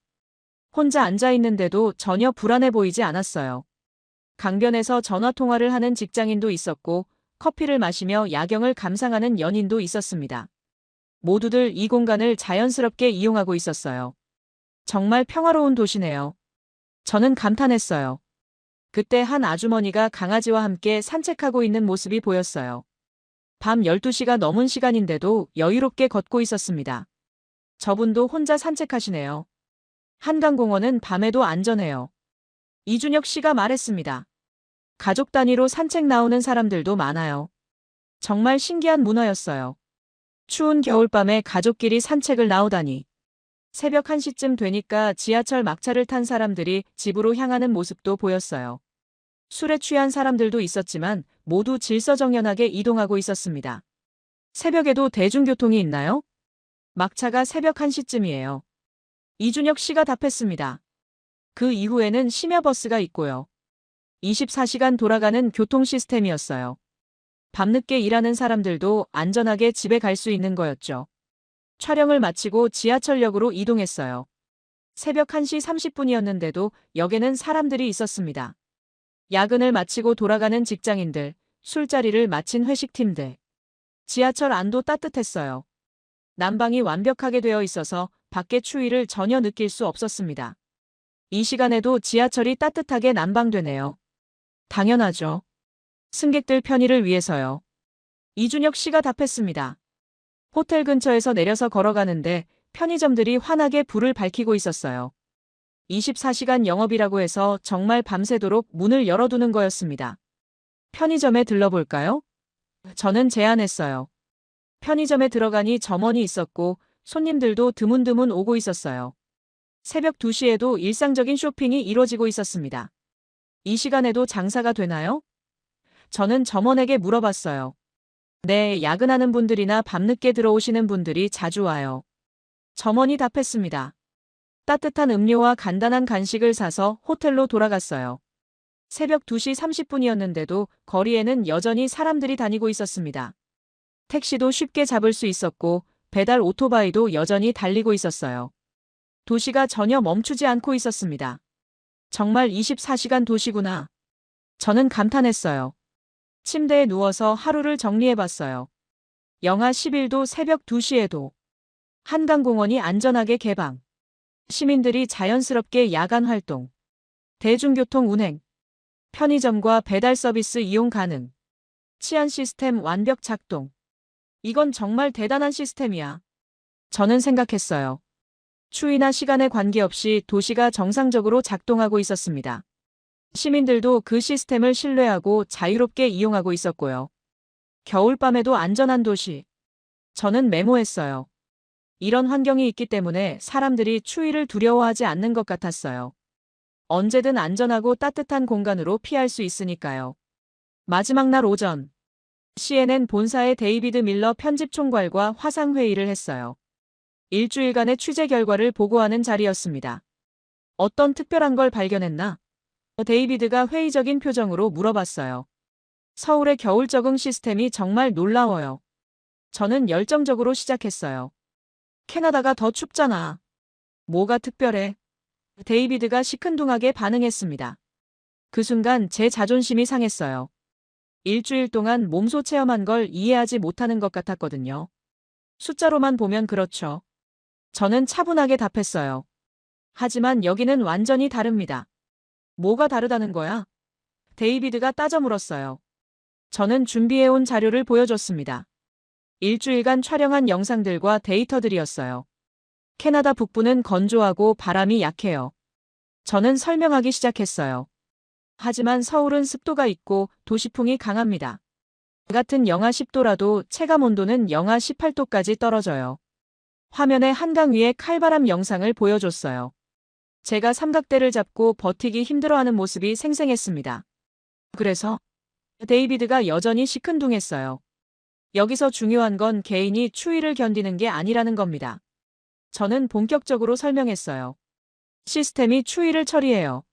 혼자 앉아 있는데도 전혀 불안해 보이지 않았어요. 강변에서 전화통화를 하는 직장인도 있었고 커피를 마시며 야경을 감상하는 연인도 있었습니다. 모두들 이 공간을 자연스럽게 이용하고 있었어요. 정말 평화로운 도시네요. 저는 감탄했어요. 그때 한 아주머니가 강아지와 함께 산책하고 있는 모습이 보였어요. 밤 12시가 넘은 시간인데도 여유롭게 걷고 있었습니다. 저분도 혼자 산책하시네요. 한강공원은 밤에도 안전해요. 이준혁 씨가 말했습니다. 가족 단위로 산책 나오는 사람들도 많아요. 정말 신기한 문화였어요. 추운 겨울밤에 가족끼리 산책을 나오다니. 새벽 1시쯤 되니까 지하철 막차를 탄 사람들이 집으로 향하는 모습도 보였어요. 술에 취한 사람들도 있었지만 모두 질서정연하게 이동하고 있었습니다. 새벽에도 대중교통이 있나요? 막차가 새벽 1시쯤이에요. 이준혁 씨가 답했습니다. 그 이후에는 심야버스가 있고요. 24시간 돌아가는 교통 시스템이었어요. 밤늦게 일하는 사람들도 안전하게 집에 갈 수 있는 거였죠. 촬영을 마치고 지하철역으로 이동했어요. 새벽 1시 30분이었는데도 역에는 사람들이 있었습니다. 야근을 마치고 돌아가는 직장인들, 술자리를 마친 회식팀들. 지하철 안도 따뜻했어요. 난방이 완벽하게 되어 있어서 밖의 추위를 전혀 느낄 수 없었습니다. 이 시간에도 지하철이 따뜻하게 난방되네요. 당연하죠. 승객들 편의를 위해서요. 이준혁 씨가 답했습니다. 호텔 근처에서 내려서 걸어가는데 편의점들이 환하게 불을 밝히고 있었어요. 24시간 영업이라고 해서 정말 밤새도록 문을 열어두는 거였습니다. 편의점에 들러볼까요? 저는 제안했어요. 편의점에 들어가니 점원이 있었고 손님들도 드문드문 오고 있었어요. 새벽 2시에도 일상적인 쇼핑이 이루어지고 있었습니다. 이 시간에도 장사가 되나요? 저는 점원에게 물어봤어요. 네, 야근하는 분들이나 밤늦게 들어오시는 분들이 자주 와요. 점원이 답했습니다. 따뜻한 음료와 간단한 간식을 사서 호텔로 돌아갔어요. 새벽 2시 30분이었는데도 거리에는 여전히 사람들이 다니고 있었습니다. 택시도 쉽게 잡을 수 있었고 배달 오토바이도 여전히 달리고 있었어요. 도시가 전혀 멈추지 않고 있었습니다. 정말 24시간 도시구나. 저는 감탄했어요. 침대에 누워서 하루를 정리해봤어요. 영하 11도 새벽 2시에도. 한강공원이 안전하게 개방. 시민들이 자연스럽게 야간 활동. 대중교통 운행. 편의점과 배달 서비스 이용 가능. 치안 시스템 완벽 작동. 이건 정말 대단한 시스템이야. 저는 생각했어요. 추위나 시간에 관계없이 도시가 정상적으로 작동하고 있었습니다. 시민들도 그 시스템을 신뢰하고 자유롭게 이용하고 있었고요. 겨울밤에도 안전한 도시. 저는 메모했어요. 이런 환경이 있기 때문에 사람들이 추위를 두려워하지 않는 것 같았어요. 언제든 안전하고 따뜻한 공간으로 피할 수 있으니까요. 마지막 날 오전. CNN 본사의 데이비드 밀러 편집총괄과 화상회의를 했어요. 일주일간의 취재 결과를 보고하는 자리였습니다. 어떤 특별한 걸 발견했나? 데이비드가 회의적인 표정으로 물어봤어요. 서울의 겨울 적응 시스템이 정말 놀라워요. 저는 열정적으로 시작했어요. 캐나다가 더 춥잖아. 뭐가 특별해? 데이비드가 시큰둥하게 반응했습니다. 그 순간 제 자존심이 상했어요. 일주일 동안 몸소 체험한 걸 이해하지 못하는 것 같았거든요. 숫자로만 보면 그렇죠. 저는 차분하게 답했어요. 하지만 여기는 완전히 다릅니다. 뭐가 다르다는 거야? 데이비드가 따져 물었어요. 저는 준비해온 자료를 보여줬습니다. 일주일간 촬영한 영상들과 데이터들이었어요. 캐나다 북부는 건조하고 바람이 약해요. 저는 설명하기 시작했어요. 하지만 서울은 습도가 있고 도시풍이 강합니다. 같은 영하 10도라도 체감 온도는 영하 18도까지 떨어져요. 화면에 한강 위에 칼바람 영상을 보여줬어요. 제가 삼각대를 잡고 버티기 힘들어하는 모습이 생생했습니다. 그래서 데이비드가 여전히 시큰둥했어요. 여기서 중요한 건 개인이 추위를 견디는 게 아니라는 겁니다. 저는 본격적으로 설명했어요. 시스템이 추위를 처리해요.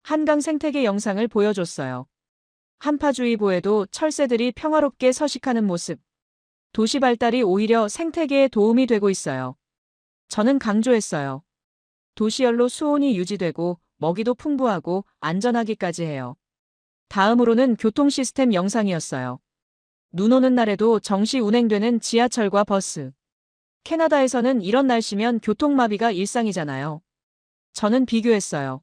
한강 생태계 영상을 보여줬어요. 한파주의보에도 철새들이 평화롭게 서식하는 모습. 도시 발달이 오히려 생태계에 도움이 되고 있어요. 저는 강조했어요. 도시열로 수온이 유지되고 먹이도 풍부하고 안전하기까지 해요. 다음으로는 교통 시스템 영상이었어요. 눈 오는 날에도 정시 운행되는 지하철과 버스. 캐나다에서는 이런 날씨면 교통마비가 일상이잖아요. 저는 비교했어요.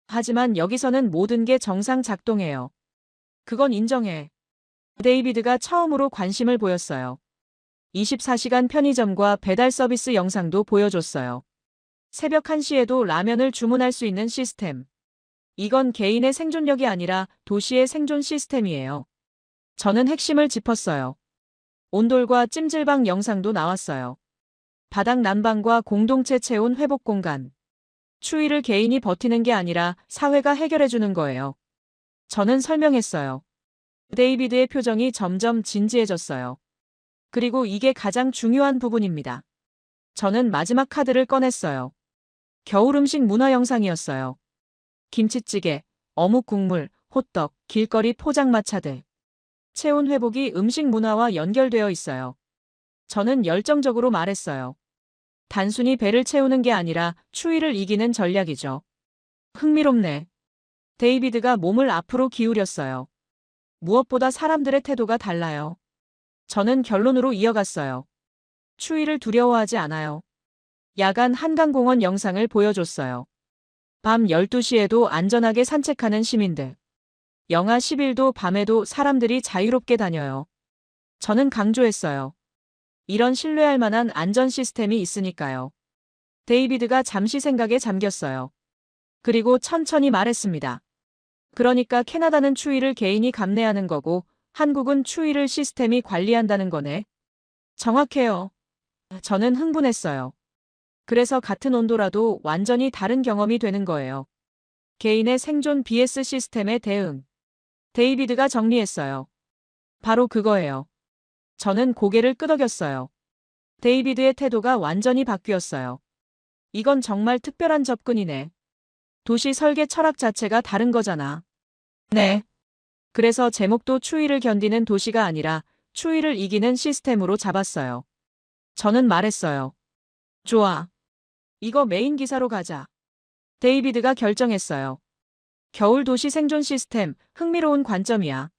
하지만 여기서는 모든 게 정상 작동해요. 그건 인정해. 데이비드가 처음으로 관심을 보였어요. 24시간 편의점과 배달 서비스 영상도 보여줬어요. 새벽 1시에도 라면을 주문할 수 있는 시스템. 이건 개인의 생존력이 아니라 도시의 생존 시스템이에요. 저는 핵심을 짚었어요. 온돌과 찜질방 영상도 나왔어요. 바닥 난방과 공동체 체온 회복 공간. 추위를 개인이 버티는 게 아니라 사회가 해결해주는 거예요. 저는 설명했어요. 데이비드의 표정이 점점 진지해졌어요. 그리고 이게 가장 중요한 부분입니다. 저는 마지막 카드를 꺼냈어요. 겨울 음식 문화 영상이었어요. 김치찌개, 어묵 국물, 호떡, 길거리 포장마차들. 체온 회복이 음식 문화와 연결되어 있어요. 저는 열정적으로 말했어요. 단순히 배를 채우는 게 아니라 추위를 이기는 전략이죠. 흥미롭네. 데이비드가 몸을 앞으로 기울였어요. 무엇보다 사람들의 태도가 달라요. 저는 결론으로 이어갔어요. 추위를 두려워하지 않아요. 야간 한강공원 영상을 보여줬어요. 밤 12시에도 안전하게 산책하는 시민들. 영하 11도 밤에도 사람들이 자유롭게 다녀요. 저는 강조했어요. 이런 신뢰할 만한 안전 시스템이 있으니까요. 데이비드가 잠시 생각에 잠겼어요. 그리고 천천히 말했습니다. 그러니까 캐나다는 추위를 개인이 감내하는 거고 한국은 추위를 시스템이 관리한다는 거네. 정확해요. 저는 흥분했어요. 그래서 같은 온도라도 완전히 다른 경험이 되는 거예요. 개인의 생존 vs 시스템의 대응. 데이비드가 정리했어요. 바로 그거예요. 저는 고개를 끄덕였어요. 데이비드의 태도가 완전히 바뀌었어요. 이건 정말 특별한 접근이네. 도시 설계 철학 자체가 다른 거잖아. 네. 그래서 제목도 추위를 견디는 도시가 아니라 추위를 이기는 시스템으로 잡았어요. 저는 말했어요. 좋아. 이거 메인 기사로 가자. 데이비드가 결정했어요. 겨울 도시 생존 시스템, 흥미로운 관점이야.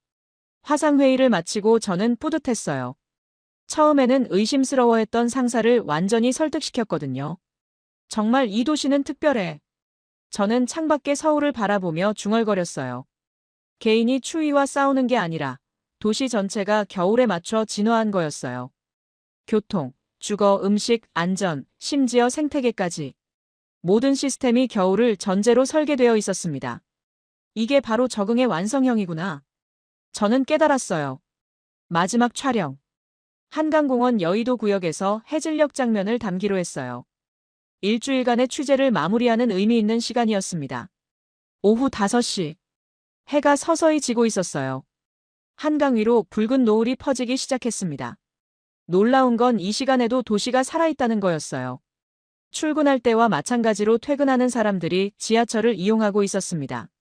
화상회의를 마치고 저는 뿌듯했어요. 처음에는 의심스러워했던 상사를 완전히 설득시켰거든요. 정말 이 도시는 특별해. 저는 창밖에 서울을 바라보며 중얼거렸어요. 개인이 추위와 싸우는 게 아니라 도시 전체가 겨울에 맞춰 진화한 거였어요. 교통, 주거, 음식, 안전, 심지어 생태계까지. 모든 시스템이 겨울을 전제로 설계되어 있었습니다. 이게 바로 적응의 완성형이구나. 저는 깨달았어요. 마지막 촬영. 한강공원 여의도 구역에서 해질녘 장면을 담기로 했어요. 일주일간의 취재를 마무리하는 의미 있는 시간이었습니다. 오후 5시. 해가 서서히 지고 있었어요. 한강 위로 붉은 노을이 퍼지기 시작했습니다. 놀라운 건 이 시간에도 도시가 살아있다는 거였어요. 출근할 때와 마찬가지로 퇴근하는 사람들이 지하철을 이용하고 있었습니다.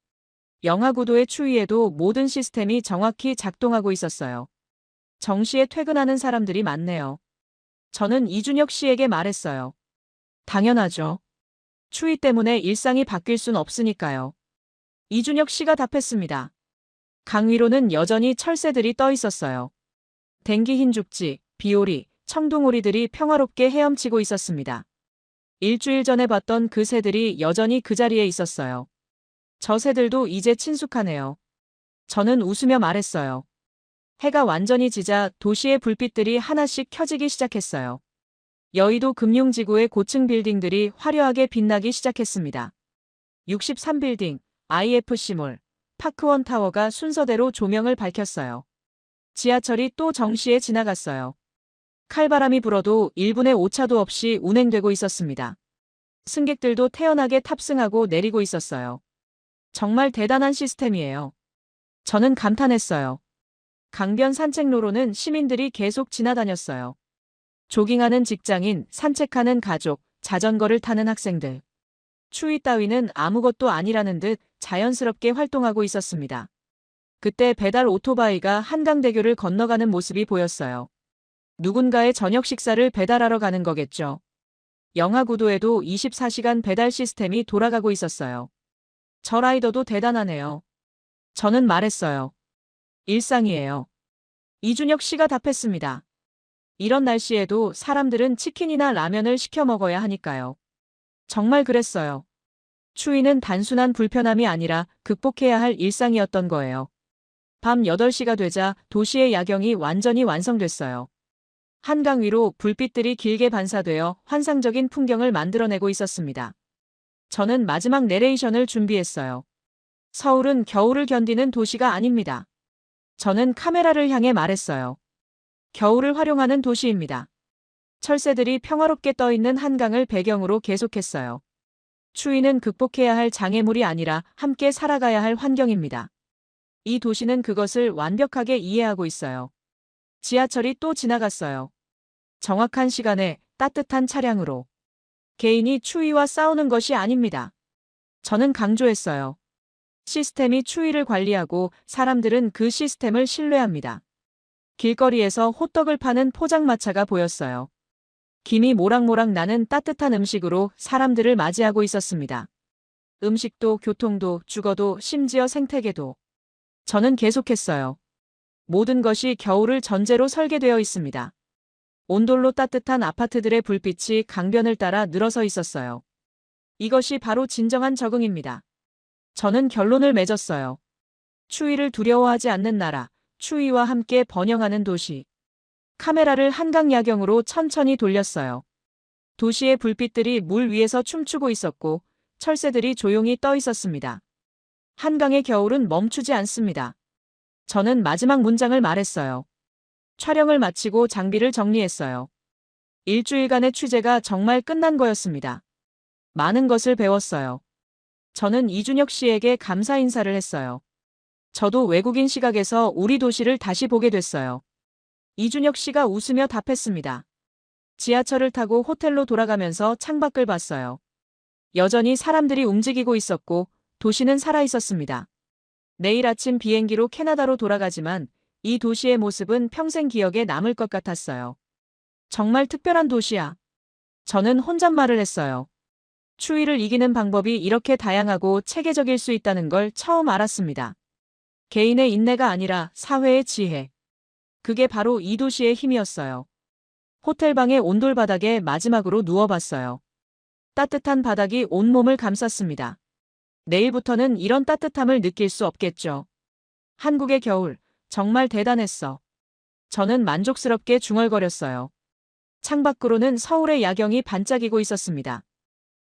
영하 9도의 추위에도 모든 시스템이 정확히 작동하고 있었어요. 정시에 퇴근하는 사람들이 많네요. 저는 이준혁 씨에게 말했어요. 당연하죠. 추위 때문에 일상이 바뀔 순 없으니까요. 이준혁 씨가 답했습니다. 강 위로는 여전히 철새들이 떠 있었어요. 댕기 흰죽지, 비오리, 청둥오리들이 평화롭게 헤엄치고 있었습니다. 일주일 전에 봤던 그 새들이 여전히 그 자리에 있었어요. 저 새들도 이제 친숙하네요. 저는 웃으며 말했어요. 해가 완전히 지자 도시의 불빛들이 하나씩 켜지기 시작했어요. 여의도 금융지구의 고층 빌딩들이 화려하게 빛나기 시작했습니다. 63빌딩, IFC몰, 파크원 타워가 순서대로 조명을 밝혔어요. 지하철이 또 정시에 지나갔어요. 칼바람이 불어도 1분의 오차도 없이 운행되고 있었습니다. 승객들도 태연하게 탑승하고 내리고 있었어요. 정말 대단한 시스템이에요. 저는 감탄했어요. 강변 산책로로는 시민들이 계속 지나다녔어요. 조깅하는 직장인, 산책하는 가족, 자전거를 타는 학생들. 추위 따위는 아무것도 아니라는 듯 자연스럽게 활동하고 있었습니다. 그때 배달 오토바이가 한강대교를 건너가는 모습이 보였어요. 누군가의 저녁 식사를 배달하러 가는 거겠죠. 영하 9도에도 24시간 배달 시스템이 돌아가고 있었어요. 저 라이더도 대단하네요. 저는 말했어요. 일상이에요. 이준혁 씨가 답했습니다. 이런 날씨에도 사람들은 치킨이나 라면을 시켜 먹어야 하니까요. 정말 그랬어요. 추위는 단순한 불편함이 아니라 극복해야 할 일상이었던 거예요. 밤 8시가 되자 도시의 야경이 완전히 완성됐어요. 한강 위로 불빛들이 길게 반사되어 환상적인 풍경을 만들어내고 있었습니다. 저는 마지막 내레이션을 준비했어요. 서울은 겨울을 견디는 도시가 아닙니다. 저는 카메라를 향해 말했어요. 겨울을 활용하는 도시입니다. 철새들이 평화롭게 떠있는 한강을 배경으로 계속했어요. 추위는 극복해야 할 장애물이 아니라 함께 살아가야 할 환경입니다. 이 도시는 그것을 완벽하게 이해하고 있어요. 지하철이 또 지나갔어요. 정확한 시간에 따뜻한 차량으로. 개인이 추위와 싸우는 것이 아닙니다. 저는 강조했어요. 시스템이 추위를 관리하고 사람들은 그 시스템을 신뢰합니다. 길거리에서 호떡을 파는 포장마차가 보였어요. 김이 모락모락 나는 따뜻한 음식으로 사람들을 맞이하고 있었습니다. 음식도 교통도 주거도 심지어 생태계도. 저는 계속했어요. 모든 것이 겨울을 전제로 설계되어 있습니다. 온돌로 따뜻한 아파트들의 불빛이 강변을 따라 늘어서 있었어요. 이것이 바로 진정한 적응입니다. 저는 결론을 맺었어요. 추위를 두려워하지 않는 나라, 추위와 함께 번영하는 도시. 카메라를 한강 야경으로 천천히 돌렸어요. 도시의 불빛들이 물 위에서 춤추고 있었고 철새들이 조용히 떠 있었습니다. 한강의 겨울은 멈추지 않습니다. 저는 마지막 문장을 말했어요. 촬영을 마치고 장비를 정리했어요. 일주일간의 취재가 정말 끝난 거였습니다. 많은 것을 배웠어요. 저는 이준혁 씨에게 감사 인사를 했어요. 저도 외국인 시각에서 우리 도시를 다시 보게 됐어요. 이준혁 씨가 웃으며 답했습니다. 지하철을 타고 호텔로 돌아가면서 창밖을 봤어요. 여전히 사람들이 움직이고 있었고 도시는 살아 있었습니다. 내일 아침 비행기로 캐나다로 돌아가지만 이 도시의 모습은 평생 기억에 남을 것 같았어요. 정말 특별한 도시야. 저는 혼잣말을 했어요. 추위를 이기는 방법이 이렇게 다양하고 체계적일 수 있다는 걸 처음 알았습니다. 개인의 인내가 아니라 사회의 지혜. 그게 바로 이 도시의 힘이었어요. 호텔방의 온돌 바닥에 마지막으로 누워봤어요. 따뜻한 바닥이 온몸을 감쌌습니다. 내일부터는 이런 따뜻함을 느낄 수 없겠죠. 한국의 겨울, 정말 대단했어. 저는 만족스럽게 중얼거렸어요. 창밖으로는 서울의 야경이 반짝이고 있었습니다.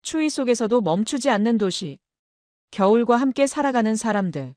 추위 속에서도 멈추지 않는 도시. 겨울과 함께 살아가는 사람들.